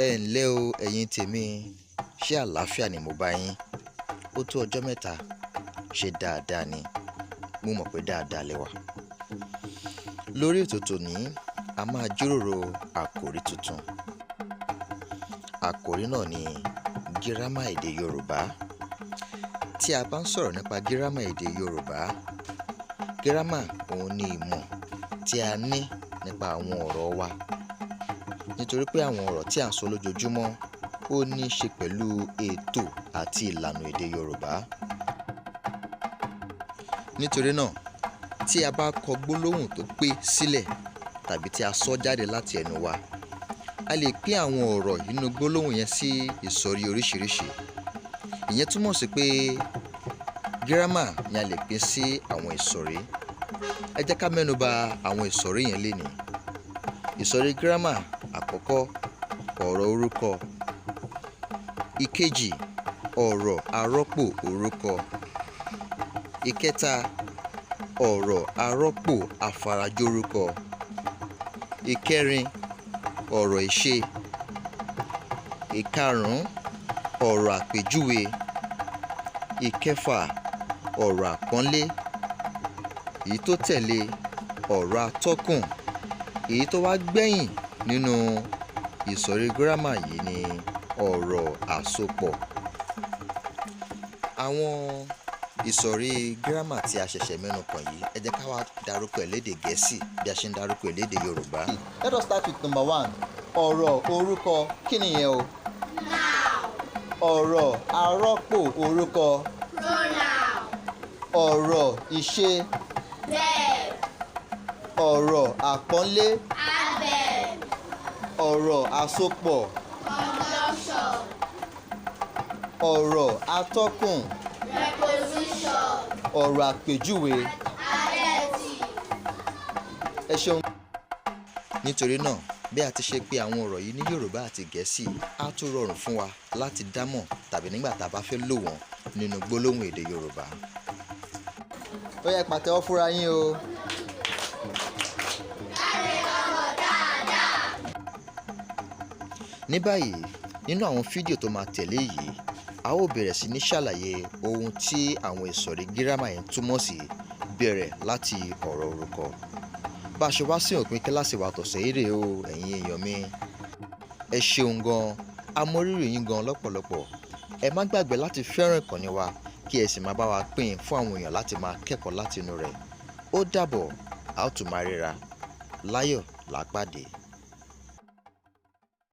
Ẹ ǹlẹ́ o ẹ̀yin tèmi, ṣé àlàáfíà ni mo bá yín? Ó tó ọjọ́ mẹ́ta, ṣe dáadáa ni? Mo mọ̀ pé dáadáa lẹ wà. Lórí ètò tòní, a máa jíròrò àkòrí tuntun. Àkòrí náà ni Gírámà èdè Yorùbá. Tí a bá ń sọ̀rọ̀ nípa gírámà èdè Yorùbá, gírámà òun ni ìmọ̀ tí a ní nípa àwọn ọ̀rọ̀ wa. Nítorí pé àwọn ọ̀rọ̀ tí à ń sọ lójoojúmọ́ ó ní í ṣe pẹ̀lú ètò àti ìlànà èdè Yorùbá. Nítorí náà, tí a bá kọ gbólóhùn tó pé sílẹ̀ tàbí tí a sọ jáde láti ẹnu wa, a lè pín àwọn ọ̀rọ̀ nínú gbólóhùn yẹn sí ìsọ̀rí oríṣiríṣi. Ìyẹn túmọ̀ sí pé gírámà ni a lè pín sí àwọn ìsọ̀rí. Ẹ jẹ́ ká mẹ́nuba àwọn ìsọ̀rí yẹn lénìí. Ìsọ̀rí gírámà àkọ́kọ́, ọ̀rọ̀ orúkọ. Ìkejì, ọ̀rọ̀ arọ́pò orúkọ. Ìkẹta, ọ̀rọ̀ arọ́pò afarajórúkọ. Ìkẹrin, ọ̀rọ̀ ìṣe. Ìkarùn-ún, ọ̀rọ̀ àpèjúwe. Ìkẹfà, ọ̀rọ̀ àpọ́nlé. Èyí tó tẹ̀lé, ọ̀rọ̀ atọ́kùn. Èyí tó wá gbẹ̀yìn nínú ìsọ̀rí gírámà yìí ni ọ̀rọ̀ àsopọ̀. Àwọn ìsọ̀rí gírámà tí a ṣẹ̀ṣẹ̀ mẹ́nu kàn yìí, ẹ jẹ́ ká wá dárúkọ ẹ̀ lédè Gẹ̀ẹ́sì bí a ṣe ń dárúkọ ẹ̀ lédè Yorùbá. Let us start with number 1. Ọ̀rọ̀ orúkọ. Kí nìyẹn o? Noun. Ọ̀rọ̀ arọ́pò orúkọ. Pronoun. Ọ̀rọ̀ ìṣe. Verb. Ọ̀rọ̀ àpọ́nlé. Adverb. Ọ̀rọ̀ àsopọ̀. Conjunction. Ọ̀rọ̀ atọ́kùn. Preposition. Ọ̀rọ̀ àpèjúwe. Adjective. Ẹ ṣeun. Nítorí náà, bí a ti ṣe pé àwọn ọ̀rọ̀ yìí ní Yorùbá àti Gẹ̀ẹ́sì, á tún rọrùn fún wa láti dámọ̀ tàbí nígbà tá a bá fẹ́ lò wọ́n nínú gbólóhùn èdè Yorùbá. Ó yá, pàtẹ́wọ́ fúnra yín o. Ní báyìí, nínú àwọn fídíò tó máa tẹ̀lé yìí, a ó bẹ̀rẹ̀ sí ní ṣàlàyé ohun tí àwọn ìsọ̀rí gírámà yẹn túmọ̀ sí, bẹ̀rẹ̀ láti ọ̀rọ̀ orúkọ. Bá a ṣe wá sí òpin kíláàsì wa tọ̀sẹ̀ yìí rèé o, ẹ̀yin èèyàn mi. Ẹ ṣeun gan, a mọ rírì yín gan lọ́pọ̀lọpọ̀. Ẹ má gbàgbé láti fẹ́ràn ìkànnì wa kí ẹ sì máa bá wa pín in fún àwọn èèyàn láti máa kẹ́kọ̀ọ́ láti inú rẹ̀. Ó dàbọ̀, a ó tún máa ríra. Láyọ̀ la pàdé.